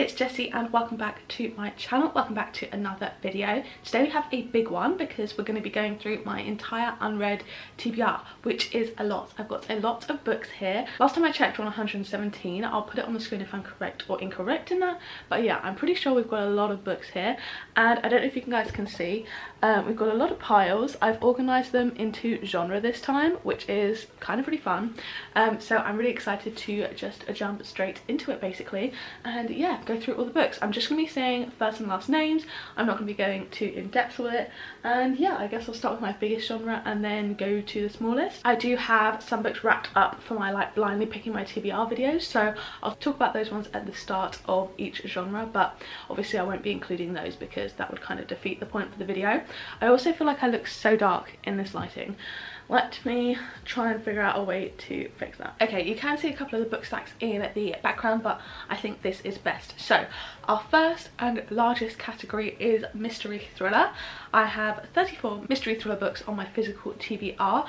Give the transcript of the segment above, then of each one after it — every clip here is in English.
it's Jessie and welcome back to my channel. Welcome back to another video. Today we have a big one because we're going to be going through my entire unread TBR, which is a lot. I've got a lot of books here. Last time I checked on 117. I'll put it on the screen if I'm correct or incorrect in that, but yeah, I'm pretty sure we've got a lot of books here, and I don't know if you guys can see, we've got a lot of piles. I've organized them into genre this time, which is kind of really fun, so I'm really excited to just jump straight into it basically, and yeah, go through all the books. I'm just gonna be saying first and last names. I'm not gonna be going too in depth with it, and yeah, I guess I'll start with my biggest genre and then go to the smallest. I do have some books wrapped up for my like blindly picking my TBR videos, so I'll talk about those ones at the start of each genre, but obviously I won't be including those because that would kind of defeat the point for the video. I also feel like I look so dark in this lighting. Let me try and figure out a way to fix that. Okay, you can see a couple of the book stacks in the background, but I think this is best. So our first and largest category is mystery thriller. I have 34 mystery thriller books on my physical TBR.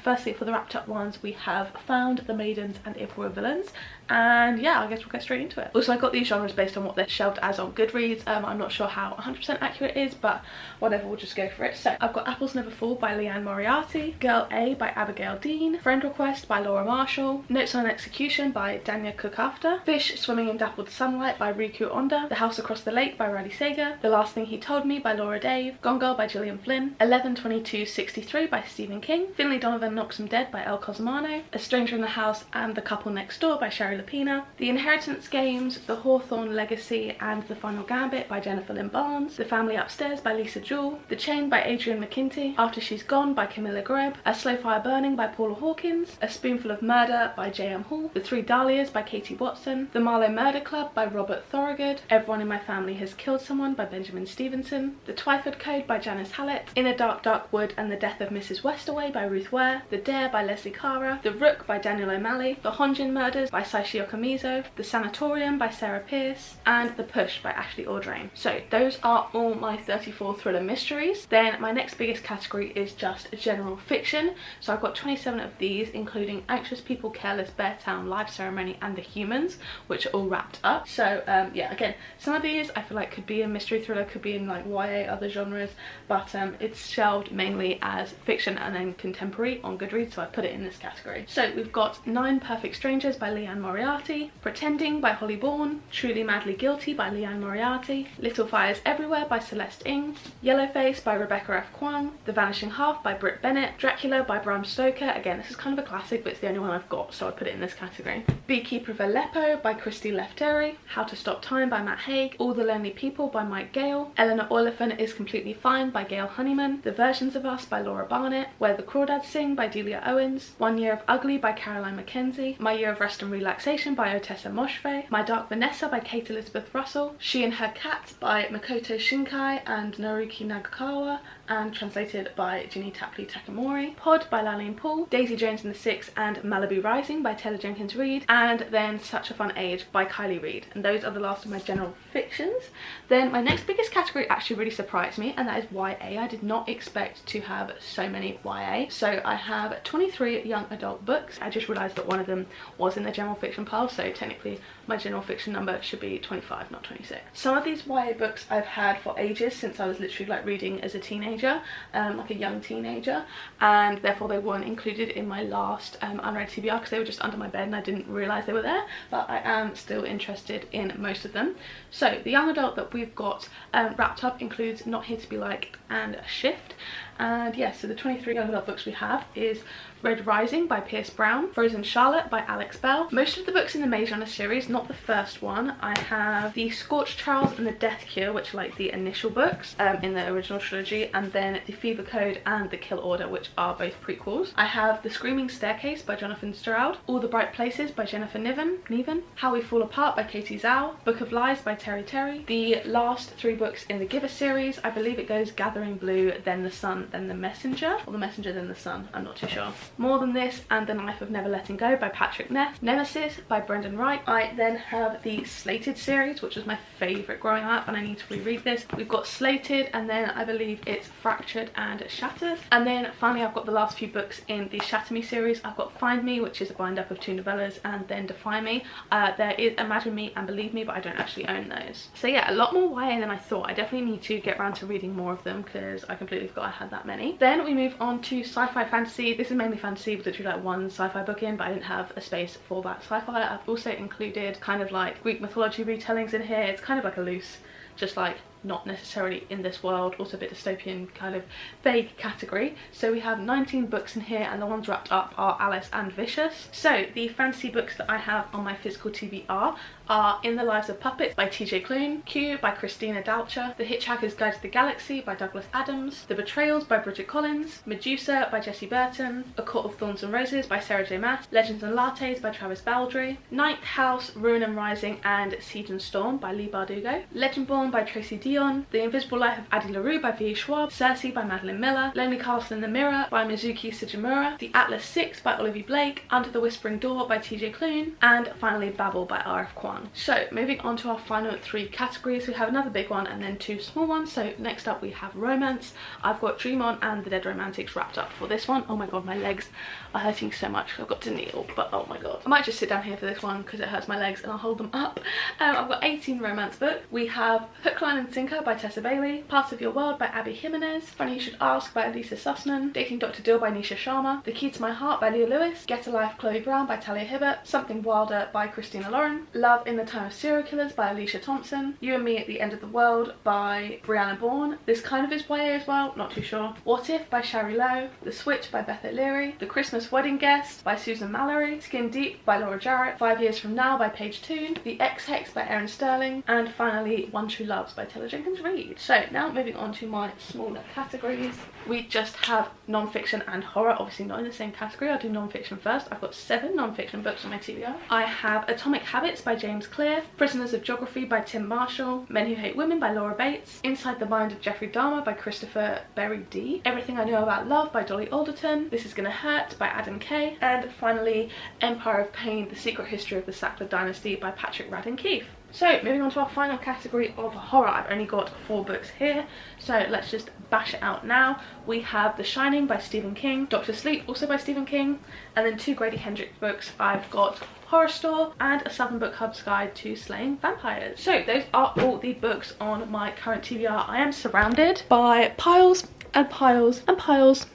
Firstly, for the wrapped up ones, we have Found, The Maidens and If We're Villains, and yeah, I guess we'll get straight into it. Also, I got these genres based on what they're shelved as on Goodreads. I'm not sure how 100% accurate it is, but whatever, we'll just go for it. So I've got Apples Never Fall by Leanne Moriarty, Girl A by Abigail Dean, Friend Request by Laura Marshall, Notes on Execution by Danya Cook-After, Fish Swimming in Dappled Sunlight by Riku Onda, The House Across the Lake by Riley Sager, The Last Thing He Told Me by Laura Dave, Gone Girl by Gillian Flynn, 11/22/63 by Stephen King, Finley Donovan Knocks 'Em Dead by El Cosmano, A Stranger in the House and The Couple Next Door by Sherry Lapina, The Inheritance Games, The Hawthorne Legacy and The Final Gambit by Jennifer Lynn Barnes, The Family Upstairs by Lisa Jewell, The Chain by Adrian McKinty, After She's Gone by Camilla Greb, A Slow Fire Burning by Paula Hawkins, A Spoonful of Murder by J.M. Hall, The Three Dahlias by Katie Watson, The Marlowe Murder Club by Robert Thorogood, Everyone in My Family Has Killed Someone by Benjamin Stevenson, The Twyford Code by Janice Hallett, In a Dark Dark Wood and the Death of Mrs. Westaway by Ruth Ware, The Dare by Leslie Cara, The Rook by Daniel O'Malley, The Honjin Murders by Saishi Okamizo, The Sanatorium by Sarah Pierce, and The Push by Ashley Audrain. So those are all my 34 thriller mysteries. Then my next biggest category is just general fiction. So I've got 27 of these, including Anxious People, Careless, Beartown, Live Ceremony and The Humans, which are all wrapped up. So yeah, again, some of these I feel like could be in mystery thriller, could be in like YA, other genres, but it's shelved mainly as fiction and then contemporary on Goodreads, so I put it in this category. So we've got 9 Perfect Strangers by Leanne Moriarty, Pretending by Holly Bourne, Truly Madly Guilty by Leanne Moriarty, Little Fires Everywhere by Celeste Ng, Yellowface by Rebecca F. Kwong, The Vanishing Half by Britt Bennett, Dracula by Bram Stoker. Again, this is kind of a classic, but it's the only one I've got, so I put it in this category. Beekeeper of Aleppo by Christy Lefteri, How to Stop Time by Matt Haig, All the Lonely People by Mike Gale, Eleanor Oliphant Is Completely Fine by Gail Honeyman, The Versions of Us by Laura Barnett, Where the Crawdads Sing by Delia Owens, 1 Year of Ugly by Caroline McKenzie, My Year of Rest and Relaxation by Otessa Moshfegh, My Dark Vanessa by Kate Elizabeth Russell, She and Her Cat by Makoto Shinkai and Naruki Nagakawa, and translated by Ginny Tapley Takamori, Pod by Laline Paul, Daisy Jones and the Six and Malibu Rising by Taylor Jenkins Reid, and then Such a Fun Age by Kylie Reid. And those are the last of my general fictions. Then my next biggest category actually really surprised me, and that is YA. I did not expect to have so many YA. So I have 23 young adult books. I just realised that one of them was in the general fiction pile, so technically my general fiction number should be 25, not 26. Some of these YA books I've had for ages, since I was literally like reading as a teenager, like a young teenager, and therefore they weren't included in my last unread TBR because they were just under my bed and I didn't realise they were there, but I am still interested in most of them. So the young adult that we've got wrapped up includes Not Here to Be Liked and Shift. And yeah, so the 23 young adult books we have is Red Rising by Pierce Brown, Frozen Charlotte by Alex Bell. Most of the books in the Maze Runner series, not the first one. I have the Scorched Trials and the Death Cure, which are like the initial books in the original trilogy, and then the Fever Code and the Kill Order, which are both prequels. I have The Screaming Staircase by Jonathan Stroud, All the Bright Places by Jennifer Niven, How We Fall Apart by Katie Zhao, Book of Lies by Terry Terry, the last 3 books in the Giver series. I believe it goes Gathering Blue, Then the Sun, then the Messenger, or The Messenger then the Sun, I'm not too sure. More Than This and The Knife of Never Letting Go by Patrick Neff. Nemesis by Brendan Wright. I then have the Slated series, which was my favourite growing up, and I need to reread this. We've got Slated, and then I believe it's Fractured and Shattered. And then finally I've got the last few books in the Shatter Me series. I've got Find Me, which is a bind up of 2 novellas, and then Defy Me. There is Imagine Me and Believe Me, but I don't actually own those. So yeah, a lot more YA than I thought. I definitely need to get around to reading more of them because I completely forgot I had that many. Then we move on to sci-fi fantasy. This is mainly fantasy with literally like one sci-fi book in, but I didn't have a space for that sci-fi. I've also included kind of like Greek mythology retellings in here. It's kind of like a loose, just like not necessarily in this world, also a bit dystopian kind of vague category. So we have 19 books in here, and the ones wrapped up are Alice and Vicious. So the fantasy books that I have on my physical TBR are In the Lives of Puppets by TJ Klune, Q by Christina Doucher, The Hitchhiker's Guide to the Galaxy by Douglas Adams, The Betrayals by Bridget Collins, Medusa by Jessie Burton, A Court of Thorns and Roses by Sarah J Maas, Legends and Lattes by Travis Baldry, Ninth House, Ruin and Rising and Siege and Storm by Leigh Bardugo, Legendborn by Tracy Dion, The Invisible Life of Addie LaRue by V. Schwab, Circe by Madeline Miller, Lonely Castle in the Mirror by Mizuki Sugimura, The Atlas 6 by Olivia Blake, Under the Whispering Door by TJ Klune, and finally Babel by R.F. Kuang. So moving on to our final 3 categories, we have another big one and then 2 small ones. So next up we have romance. I've got Dream On and The Dead Romantics wrapped up for this one. Oh my god, my legs are hurting so much. I've got to kneel, but oh my god. I might just sit down here for this one because it hurts my legs and I'll hold them up. I've got 18 romance books. We have Hook, Line and Sinker by Tessa Bailey, Part of Your World by Abby Jimenez, Funny You Should Ask by Elisa Sussman, Dating Dr. Dill by Nisha Sharma, The Key to My Heart by Leah Lewis, Get a Life Chloe Brown by Talia Hibbert, Something Wilder by Christina Lauren, Love in the Time of Serial Killers by Alicia Thompson, You and Me at the End of the World by Brianna Bourne. This kind of is YA as well, not too sure. What If by Shari Lowe, The Switch by Beth O'Leary, The Christmas Wedding Guest by Susan Mallory, Skin Deep by Laura Jarrett, 5 Years From Now by Paige Toon, The Ex-Hex by Erin Sterling, and finally One True Loves by Taylor Jenkins Reid. So now moving on to my smaller categories. We just have non-fiction and horror, obviously not in the same category. I'll do non-fiction first. I've got 7 non-fiction books on my TBR. I have Atomic Habits by James Clear, Prisoners of Geography by Tim Marshall, Men Who Hate Women by Laura Bates, Inside the Mind of Jeffrey Dahmer by Christopher Berry D, Everything I Know About Love by Dolly Alderton, This Is Gonna Hurt by Adam Kay, and finally Empire of Pain, The Secret History of the Sackler Dynasty by Patrick Radden Keefe. So moving on to our final category of horror. I've only got 4 books here, so let's just bash it out now. We have The Shining by Stephen King, Dr. Sleep also by Stephen King, and then 2 Grady Hendrix books. I've got Horror Store and A Southern Book Hub's Guide to Slaying Vampires. So those are all the books on my current TBR. I am surrounded by piles and piles and piles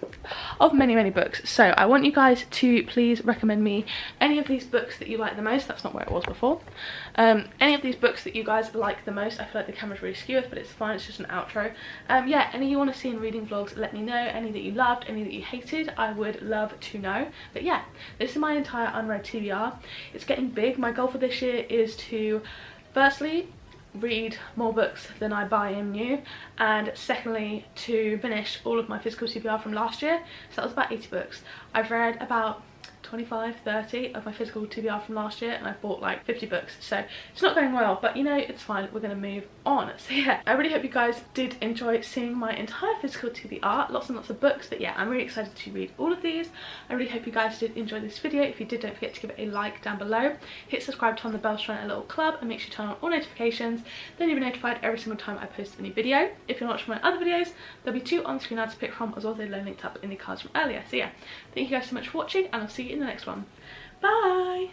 of many books. So I want you guys to please recommend me any of these books that you like the most. That's not where it was before. Any of these books that you guys like the most. I feel like the camera's really skewed, but it's fine, it's just an outro. Yeah, any you want to see in reading vlogs, let me know. Any that you loved, any that you hated, I would love to know. But yeah, this is my entire unread TBR. It's getting big. My goal for this year is to firstly read more books than I buy in new, and secondly to finish all of my physical TBR from last year. So that was about 80 books. I've read about 25-30 of my physical TBR from last year, and I've bought like 50 books, so it's not going well, but you know, it's fine, we're gonna move on. So yeah, I really hope you guys did enjoy seeing my entire physical TBR, lots and lots of books. But yeah, I'm really excited to read all of these. I really hope you guys did enjoy this video. If you did, don't forget to give it a like down below, hit subscribe, turn the bell to join a little club, and make sure you turn on all notifications, then you'll be notified every single time I post a new video. If you're watching my other videos, there'll be 2 on screen ads to pick from, as well as they're linked up in the cards from earlier. So yeah, thank you guys so much for watching, and I'll see you in the next one. Bye!